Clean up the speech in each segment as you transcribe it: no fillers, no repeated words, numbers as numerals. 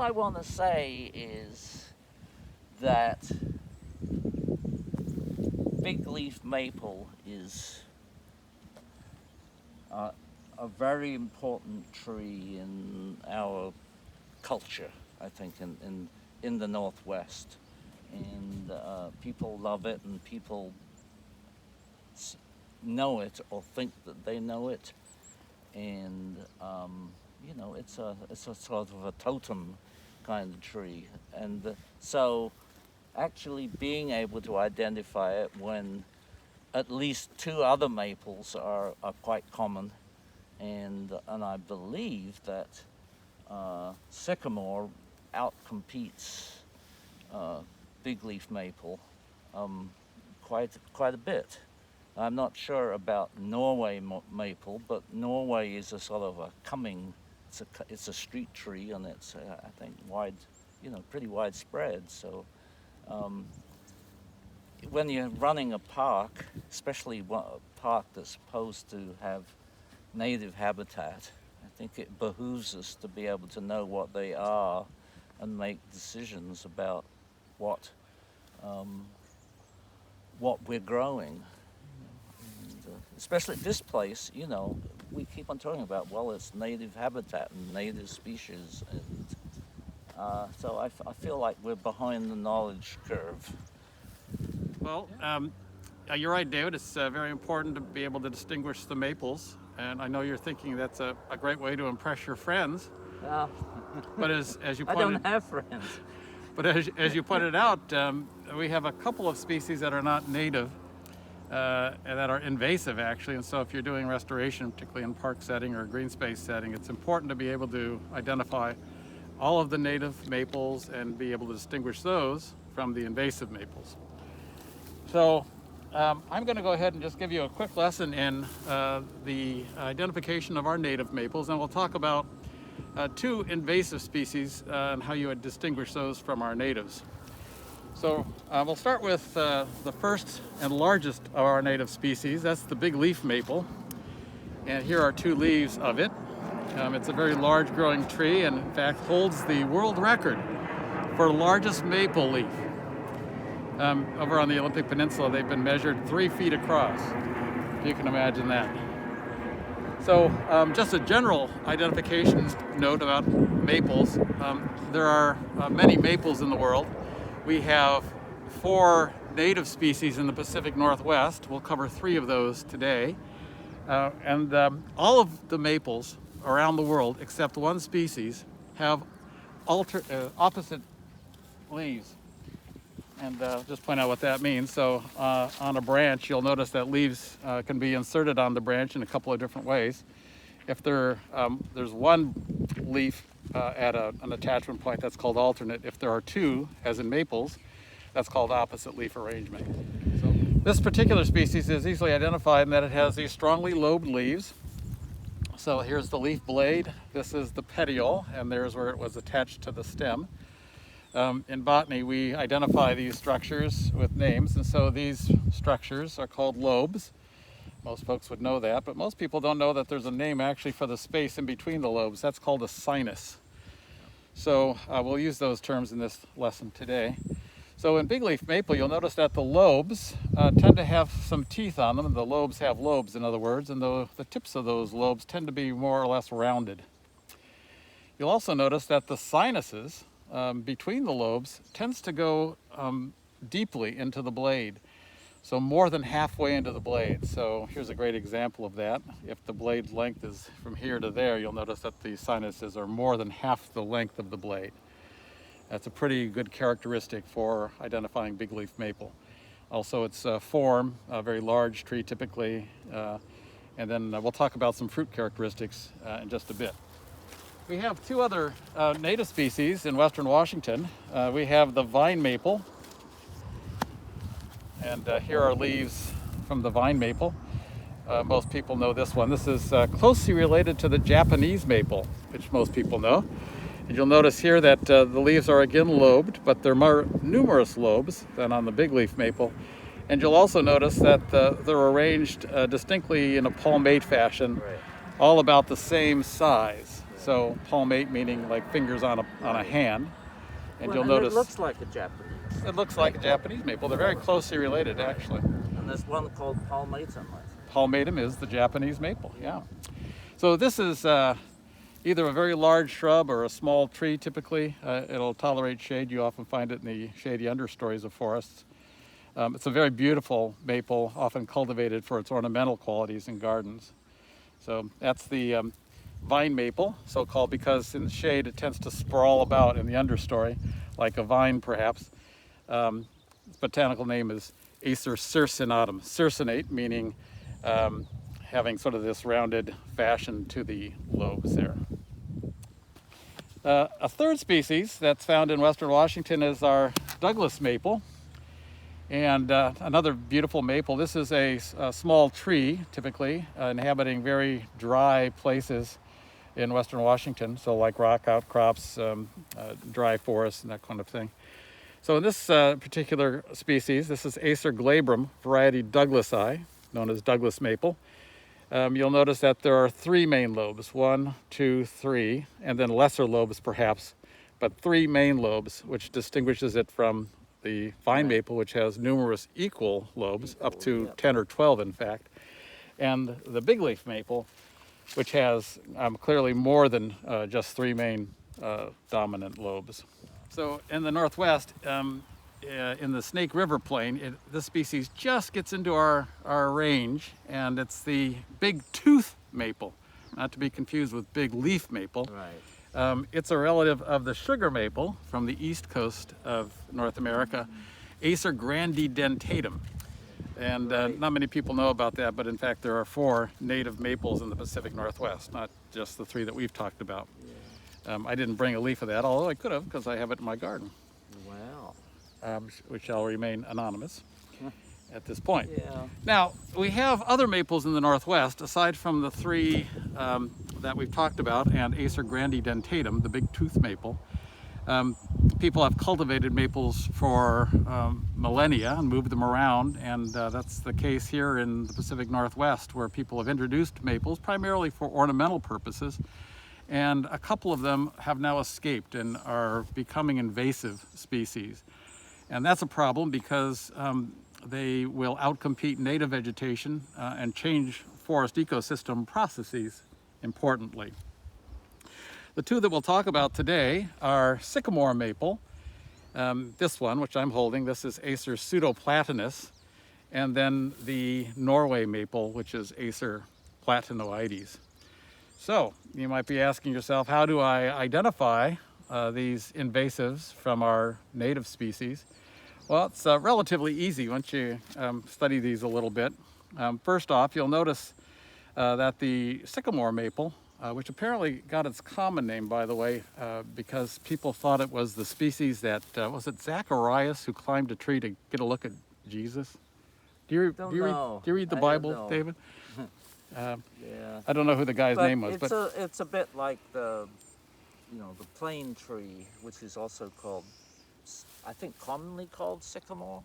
I want to say is that big leaf maple is a very important tree in our culture, I think, in the Northwest. And people love it, and people know it or think that they know it. And it's a sort of a totem kind of tree. And so actually being able to identify it when at least two other maples are quite common, and I believe that sycamore outcompetes big leaf maple quite a bit. I'm not sure about Norway maple, but Norway is a sort of a coming. It's a street tree, and it's I think pretty widespread. So when you're running a park, especially a park that's supposed to have native habitat, I think it behooves us to be able to know what they are and make decisions about what we're growing. And, especially this place, we keep on talking about, well, it's native habitat and native species, and so I feel like we're behind the knowledge curve. Well, you're right, David. It's very important to be able to distinguish the maples, and I know you're thinking that's a great way to impress your friends. But as you I pointed, don't have friends. But as you pointed out, we have a couple of species that are not native and that are invasive, actually. And so if you're doing restoration, particularly in park setting or green space setting, it's important to be able to identify all of the native maples and be able to distinguish those from the invasive maples. So I'm going to go ahead and just give you a quick lesson in the identification of our native maples, and we'll talk about two invasive species and how you would distinguish those from our natives. So we'll start with the first and largest of our native species. That's the big leaf maple, and here are two leaves of it. It's a very large growing tree, and in fact holds the world record for largest maple leaf. Over on the Olympic Peninsula, they've been measured 3 feet across, if you can imagine that. So just a general identification note about maples. There are many maples in the world. We have 4 native species in the Pacific Northwest. We'll cover 3 of those today. And all of the maples around the world, except one species, have opposite leaves. And just point out what that means. So on a branch, you'll notice that leaves can be inserted on the branch in a couple of different ways. If there's one leaf at an attachment point, that's called alternate. If there are 2, as in maples, that's called opposite leaf arrangement. So this particular species is easily identified in that it has these strongly lobed leaves. So here's the leaf blade. This is the petiole, and there's where it was attached to the stem. In botany, we identify these structures with names, and so these structures are called lobes. Most folks would know that, but most people don't know that there's a name actually for the space in between the lobes. That's called a sinus. So we'll use those terms in this lesson today. So in big leaf maple, you'll notice that the lobes tend to have some teeth on them. The lobes have lobes, in other words, and the tips of those lobes tend to be more or less rounded. You'll also notice that the sinuses between the lobes tends to go deeply into the blade, so more than halfway into the blade. So here's a great example of that. If the blade length is from here to there, you'll notice that the sinuses are more than half the length of the blade. That's a pretty good characteristic for identifying big leaf maple. Also, its form, a very large tree typically, and then we'll talk about some fruit characteristics in just a bit. We have 2 other native species in western Washington. We have the vine maple, and here are leaves from the vine maple. Most people know this one. This is closely related to the Japanese maple, which most people know. And you'll notice here that the leaves are again lobed, but they're more numerous lobes than on the big leaf maple. And you'll also notice that they're arranged distinctly in a palmate fashion, all about the same size. So palmate meaning like fingers on a hand. And Well, you'll and notice it looks like a Japanese. it looks like a Japanese maple. They're very closely related, actually. And there's one called palmatum, I think. Palmatum is the Japanese maple, yeah. So this is either a very large shrub or a small tree typically. It'll tolerate shade. You often find it in the shady understories of forests. It's a very beautiful maple, often cultivated for its ornamental qualities in gardens. So that's the vine maple, so-called because in the shade it tends to sprawl about in the understory, like a vine perhaps. Its botanical name is Acer circinatum. Circinate meaning having sort of this rounded fashion to the lobes there. A third species that's found in western Washington is our Douglas maple. And another beautiful maple. This is a small tree, typically, inhabiting very dry places in western Washington, so like rock outcrops, dry forests, and that kind of thing. So in this particular species, this is Acer glabrum, variety Douglasii, known as Douglas maple. You'll notice that there are three main lobes, 1, 2, 3, and then lesser lobes perhaps, but three main lobes, which distinguishes it from the vine maple, which has numerous equal lobes, up to 10 or 12 in fact, and the big leaf maple, which has clearly more than just three main dominant lobes. So in the Northwest, in the Snake River Plain, this species just gets into our range, and it's the big tooth maple, not to be confused with big leaf maple. Right. It's a relative of the sugar maple from the east coast of North America, Acer grandidentatum. And not many people know about that, but in fact there are 4 native maples in the Pacific Northwest, not just the 3 that we've talked about. Yeah. I didn't bring a leaf of that, although I could have because I have it in my garden. Wow. Which shall remain anonymous at this point. Yeah. Now, we have other maples in the Northwest, aside from the 3 that we've talked about, and Acer grandidentatum, the big tooth maple. People have cultivated maples for millennia and moved them around, and that's the case here in the Pacific Northwest, where people have introduced maples primarily for ornamental purposes, and a couple of them have now escaped and are becoming invasive species. And that's a problem because they will outcompete native vegetation and change forest ecosystem processes importantly. The 2 that we'll talk about today are sycamore maple. This one, which I'm holding, this is Acer pseudoplatanus, and then the Norway maple, which is Acer platanoides. So you might be asking yourself, how do I identify these invasives from our native species? Well, it's relatively easy once you study these a little bit. First off, you'll notice that the sycamore maple, which apparently got its common name, by the way, because people thought it was the species that, was it Zacharias who climbed a tree to get a look at Jesus? Do you read the Bible, David? Yeah. I don't know who the guy's name was, but it's a bit like the plane tree, which is also called, I think, commonly called sycamore.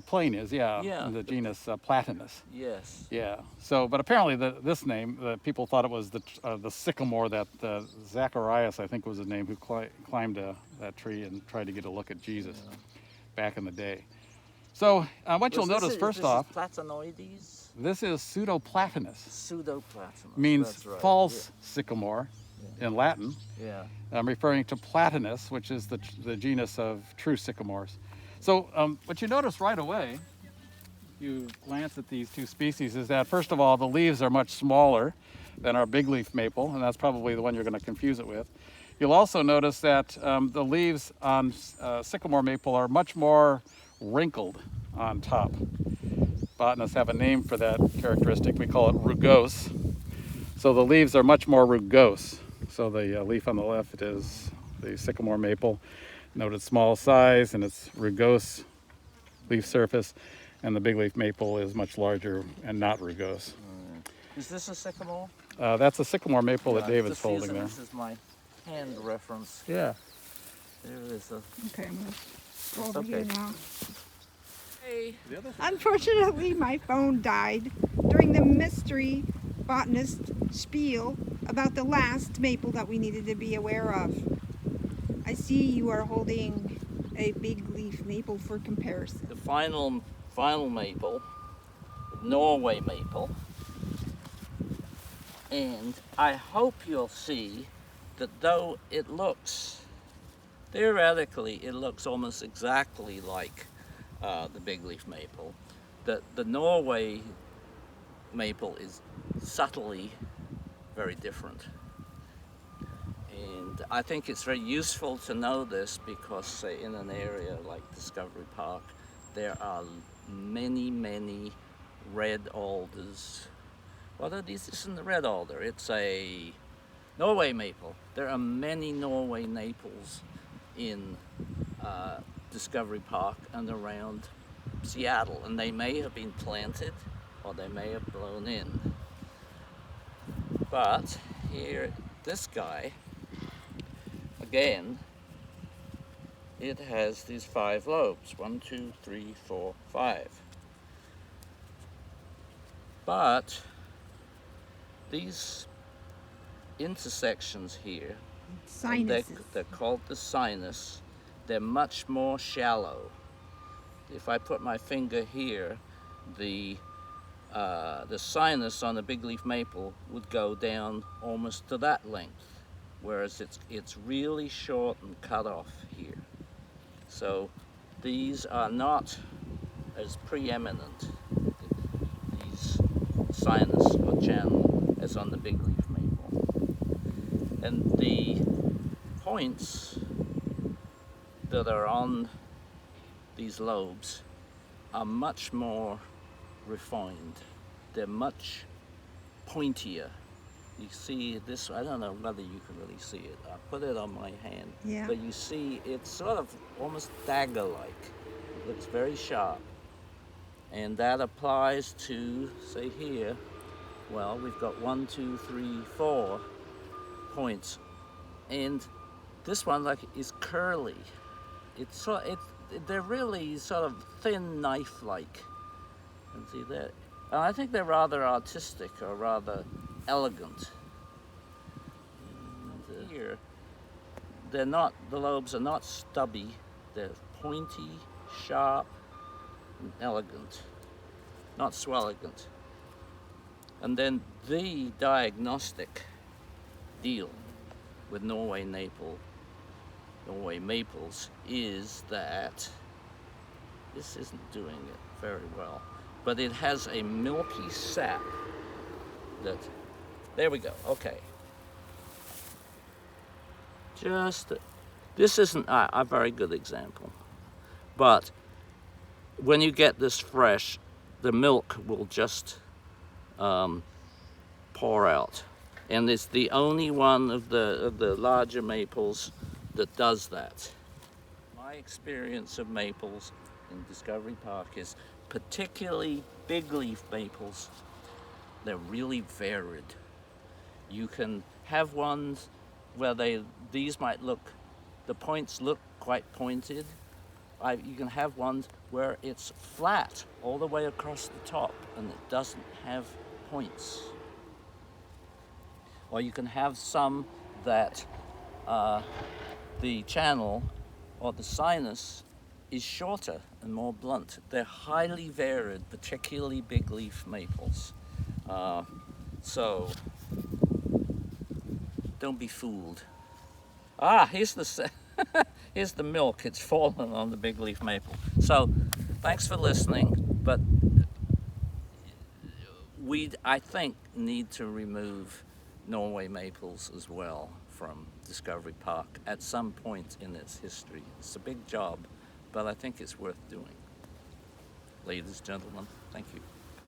Plane is, yeah, Yeah. the genus Platanus. Yes. Yeah. So, but apparently this name, people thought it was the sycamore that Zacharias, I think was his name, who climbed that tree and tried to get a look at Jesus back in the day. So, what you'll notice first off, platanoides. this is pseudoplatanus. Pseudoplatanus. Means That's right. false sycamore in Latin. Yeah. Referring to Platanus, which is the genus of true sycamores. So what you notice right away, if you glance at these 2 species, is that first of all, the leaves are much smaller than our big leaf maple, and that's probably the one you're going to confuse it with. You'll also notice that the leaves on sycamore maple are much more wrinkled on top. Botanists have a name for that characteristic. We call it rugose. So the leaves are much more rugose. So the leaf on the left is the sycamore maple. Note its small size and its rugose leaf surface, and the big leaf maple is much larger and not rugose. Is this a sycamore? That's a sycamore maple that David's holding there. This is my hand reference. Yeah. There it is. Okay, I'm going to go over here now. Hey. Unfortunately, my phone died during the mystery botanist spiel about the last maple that we needed to be aware of. I see you are holding a big leaf maple for comparison. The final maple, Norway maple, and I hope you'll see that though it looks, theoretically, it looks almost exactly like the big leaf maple, that the Norway maple is subtly very different. And I think it's very useful to know this because, say, in an area like Discovery Park, there are many, many red alders. Well, this isn't the red alder, it's a Norway maple. There are many Norway maples in Discovery Park and around Seattle, and they may have been planted or they may have blown in. But here, this guy, again, it has these 5 lobes. 1, 2, 3, 4, 5. But these intersections here, Sinuses. they're called the sinus, they're much more shallow. If I put my finger here, the sinus on a big leaf maple would go down almost to that length, whereas it's really short and cut off here. So these are not as preeminent, these sinus or channel, as on the big leaf maple. And the points that are on these lobes are much more refined. They're much pointier. You see this, I don't know whether you can really see it. I'll put it on my hand. Yeah. But you see it's sort of almost dagger-like. It looks very sharp. And that applies to, say here, well, we've got 1, 2, 3, 4 points. And this one is curly. They're really sort of thin knife-like. And see that? And I think they're rather artistic or rather elegant. And here, the lobes are not stubby. They're pointy, sharp, and elegant, not swelligant. And then the diagnostic deal with Norway maples is that this isn't doing it very well, but it has a milky sap that, there we go, okay. This isn't a very good example, but when you get this fresh, the milk will just pour out. And it's the only one of the larger maples that does that. My experience of maples in Discovery Park is particularly big leaf maples, they're really varied. You can have ones where these might look, the points look quite pointed. You can have ones where it's flat all the way across the top and it doesn't have points. Or you can have some that the channel or the sinus is shorter and more blunt. They're highly varied, particularly big leaf maples. So don't be fooled. Here's here's the milk. It's fallen on the big leaf maple. So thanks for listening, but we, I think, need to remove Norway maples as well from Discovery Park at some point in its history. It's a big job, but I think it's worth doing. Ladies and gentlemen, thank you.